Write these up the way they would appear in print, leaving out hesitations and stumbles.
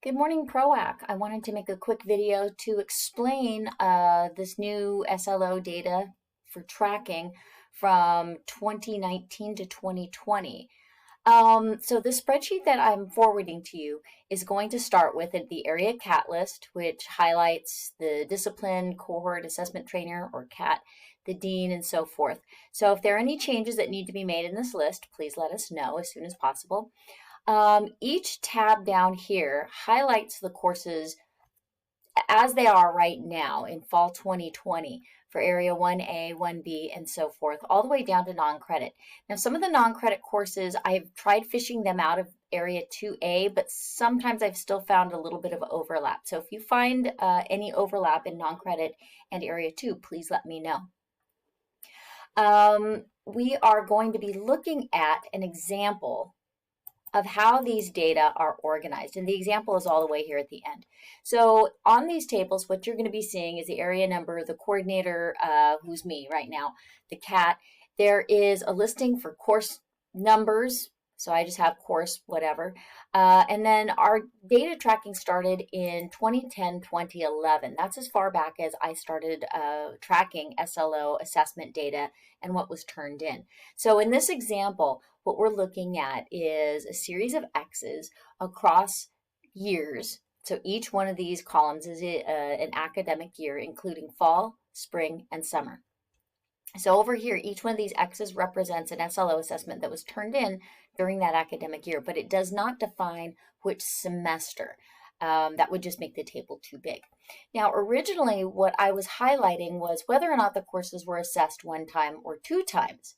Good morning, PROAC. I wanted to make a quick video to explain this new SLO data for tracking from 2019 to 2020. So the spreadsheet that I'm forwarding to you is going to start with the area CAT list, which highlights the discipline, cohort, assessment trainer, or CAT, the dean, and so forth. So if there are any changes that need to be made in this list, please let us know as soon as possible. Each tab down here highlights the courses as they are right now in fall 2020 for area 1A, 1B, and so forth, all the way down to non-credit. Now, some of the non-credit courses, I've tried fishing them out of area 2A, but sometimes I've still found a little bit of overlap. So if you find any overlap in non-credit and area 2, please let me know. We are going to be looking at an example of how these data are organized. And the example is all the way here at the end. So on these tables, what you're going to be seeing is the area number, the coordinator, who's me right now, the CAT. There is a listing for course numbers. So I just have course, whatever. And then our data tracking started in 2010, 2011. That's as far back as I started tracking SLO assessment data and what was turned in. So in this example, what we're looking at is a series of X's across years. So each one of these columns is an academic year, including fall, spring, and summer. So over here, each one of these X's represents an SLO assessment that was turned in during that academic year, but it does not define which semester. That would just make the table too big. Now, originally, what I was highlighting was whether or not the courses were assessed one time or two times.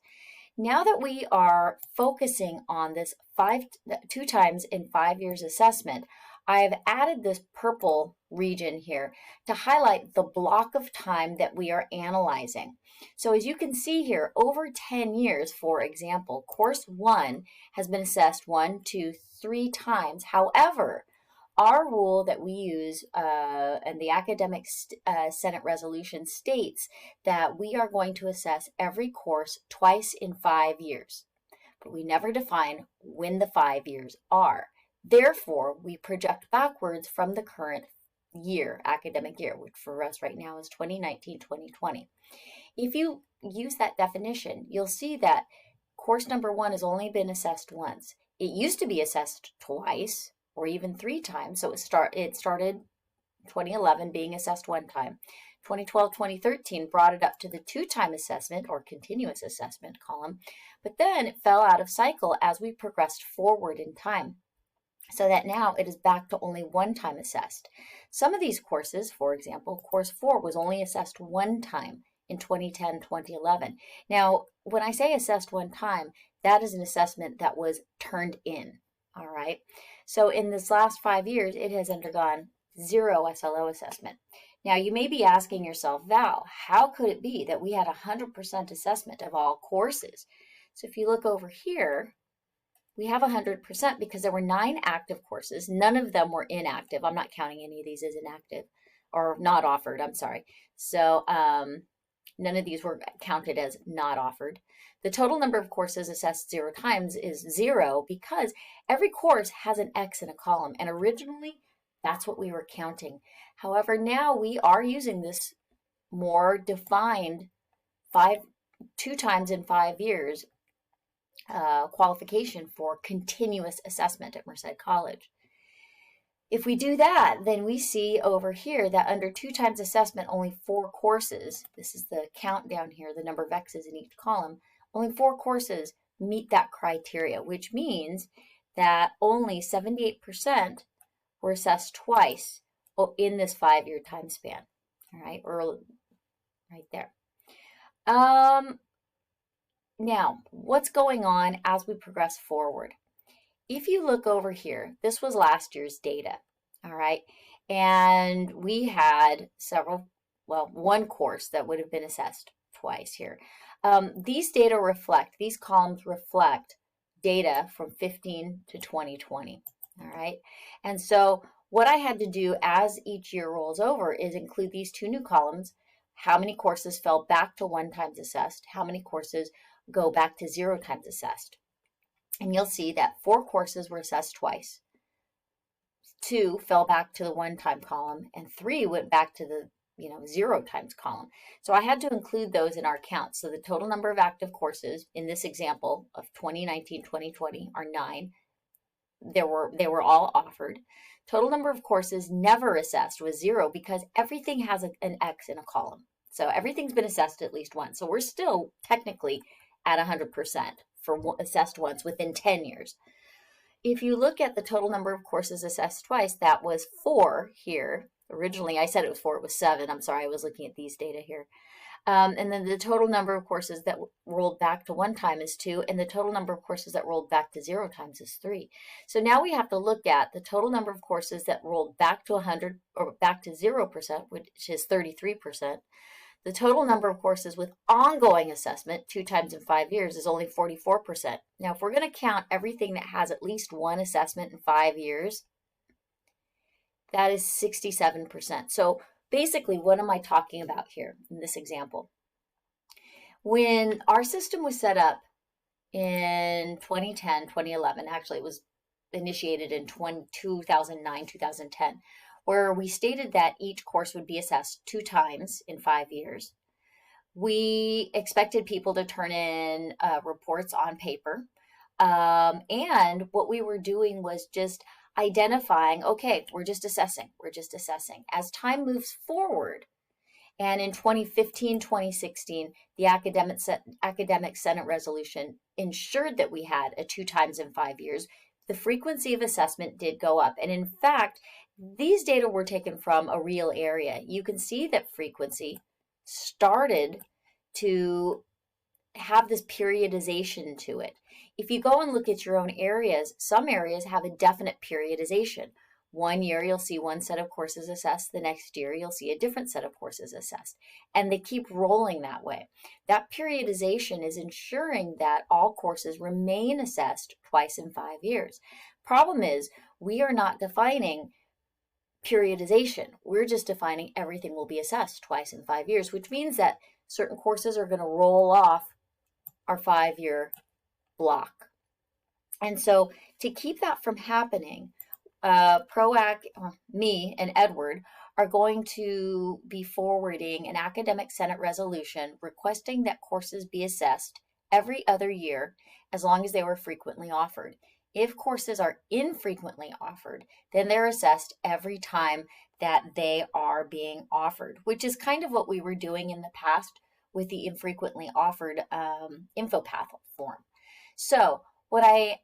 Now that we are focusing on this 2 times in 5 years assessment, I've added this purple region here to highlight the block of time that we are analyzing. So as you can see here, over 10 years, for example, course 1 has been assessed 1, 2, 3 times. However, our rule that we use and the Academic Senate resolution states that we are going to assess every course twice in 5 years, but we never define when the 5 years are. Therefore, we project backwards from the current year, academic year, which for us right now is 2019-2020. If you use that definition, you'll see that course number 1 has only been assessed once. It used to be assessed twice or even 3 times. So it started 2011 being assessed 1 time. 2012-2013 brought it up to the 2-time assessment or continuous assessment column, but then it fell out of cycle as we progressed forward in time, so that now it is back to only 1 time assessed. Some of these courses, for example, course 4 was only assessed 1 time in 2010-2011. Now, when I say assessed 1 time, that is an assessment that was turned in, all right? So in this last 5 years, it has undergone 0 SLO assessment. Now, you may be asking yourself, Val, how could it be that we had 100% assessment of all courses? So if you look over here, we have 100% because there were 9 active courses. None of them were inactive. I'm not counting any of these as inactive or not offered, I'm sorry. So none of these were counted as not offered. The total number of courses assessed 0 times is 0 because every course has an X in a column, and originally that's what we were counting. However, now we are using this more defined 2 times in 5 years qualification for continuous assessment at Merced College. If we do that, then we see over here that under 2 times assessment, only 4 courses, this is the count down here, the number of X's in each column, only 4 courses meet that criteria, which means that only 78% were assessed twice in this 5-year time span, all right, or right there. Now, what's going on as we progress forward? If you look over here, this was last year's data, all right? And we had one course that would have been assessed twice here. These columns reflect data from 15 to 2020, all right? And so what I had to do as each year rolls over is include these 2 new columns. How many courses fell back to 1 times assessed? How many courses go back to 0 times assessed? And you'll see that 4 courses were assessed twice. 2 fell back to the 1 time column, and 3 went back to the 0 times column. So I had to include those in our count. So the total number of active courses in this example of 2019-2020 are 9. They were all offered. Total number of courses never assessed was 0 because everything has an X in a column. So everything's been assessed at least once. So we're still technically at 100% for assessed once within 10 years. If you look at the total number of courses assessed twice, that was 4 here. Originally, I said it was 4, it was 7. I'm sorry, I was looking at these data here. And then the total number of courses that rolled back to 1 time is 2, and the total number of courses that rolled back to 0 times is 3. So now we have to look at the total number of courses that rolled back to 100 or back to 0%, which is 33%. The total number of courses with ongoing assessment 2 times in 5 years is only 44%. Now, if we're going to count everything that has at least one assessment in 5 years, that is 67%. So basically, what am I talking about here in this example? When our system was set up in 2010, 2011, actually it was initiated in 2009, 2010, where we stated that each course would be assessed 2 times in 5 years. We expected people to turn in reports on paper. And what we were doing was just identifying, okay, we're just assessing. As time moves forward, and in 2015, 2016, the Academic Senate resolution ensured that we had a 2 times in 5 years. The frequency of assessment did go up. And in fact, these data were taken from a real area. You can see that frequency started to have this periodization to it. If you go and look at your own areas, some areas have a definite periodization. One year you'll see one set of courses assessed, the next year you'll see a different set of courses assessed, and they keep rolling that way. That periodization is ensuring that all courses remain assessed twice in 5 years. Problem is, we are not defining periodization. We're just defining everything will be assessed twice in 5 years, which means that certain courses are going to roll off our 5-year block. And so to keep that from happening, me and Edward are going to be forwarding an Academic Senate resolution requesting that courses be assessed every other year as long as they were frequently offered. If courses are infrequently offered, then they're assessed every time that they are being offered, which is kind of what we were doing in the past with the infrequently offered InfoPath form. So what I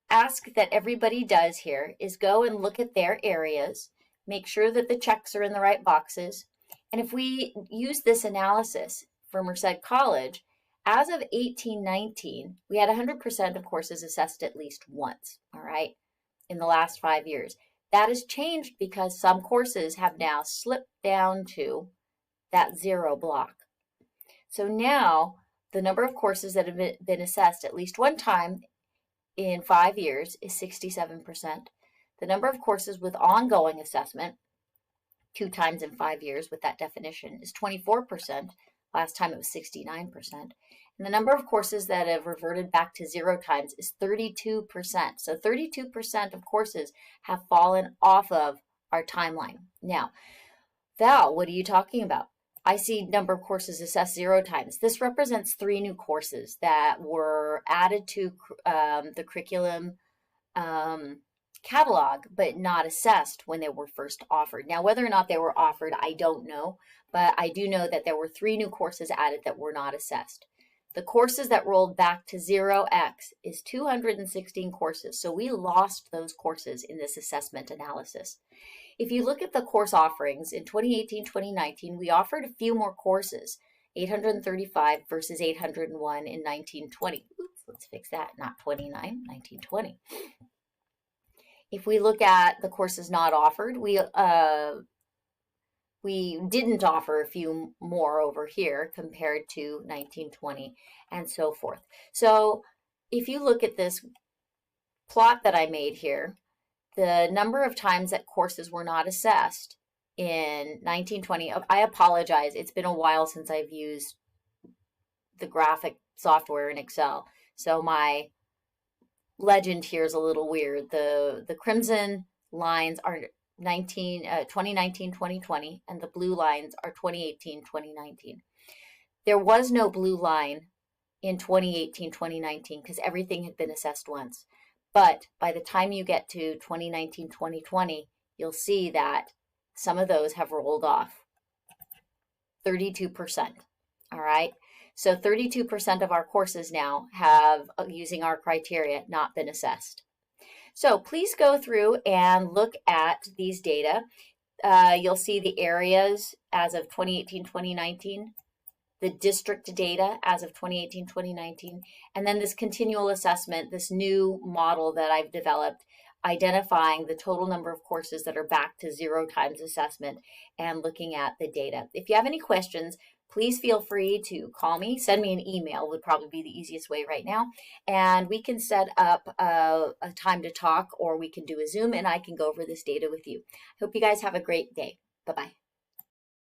ask that everybody does here is go and look at their areas, make sure that the checks are in the right boxes. And if we use this analysis for Merced College, as of 1819, we had 100% of courses assessed at least once, all right, in the last 5 years. That has changed because some courses have now slipped down to that 0 block. So now the number of courses that have been assessed at least one time in 5 years is 67%. The number of courses with ongoing assessment 2 times in 5 years with that definition is 24%. Last time it was 69%. And the number of courses that have reverted back to 0 times is 32%. So 32% of courses have fallen off of our timeline. Now, Val, what are you talking about? I see number of courses assessed 0 times. This represents 3 new courses that were added to the curriculum catalog, but not assessed when they were first offered. Now, whether or not they were offered, I don't know, but I do know that there were 3 new courses added that were not assessed. The courses that rolled back to 0x is 216 courses. So we lost those courses in this assessment analysis. If you look at the course offerings in 2018, 2019, we offered a few more courses, 835 versus 801 in 1920. Oops, let's fix that, not 29, 1920. If we look at the courses not offered, we didn't offer a few more over here compared to 1920 and so forth. So if you look at this plot that I made here, the number of times that courses were not assessed in 1920, I apologize, it's been a while since I've used the graphic software in Excel. So my legend here is a little weird. The crimson lines are 2019, 2020, and the blue lines are 2018, 2019. There was no blue line in 2018, 2019 because everything had been assessed once. But by the time you get to 2019, 2020, you'll see that some of those have rolled off. 32%. All right. So 32% of our courses now have, using our criteria, not been assessed. So please go through and look at these data. You'll see the areas as of 2018, 2019, the district data as of 2018, 2019, and then this continual assessment, this new model that I've developed, identifying the total number of courses that are back to 0 times assessment and looking at the data. If you have any questions, please feel free to call me, send me an email would probably be the easiest way right now, and we can set up a time to talk, or we can do a Zoom and I can go over this data with you. Hope you guys have a great day. Bye-bye.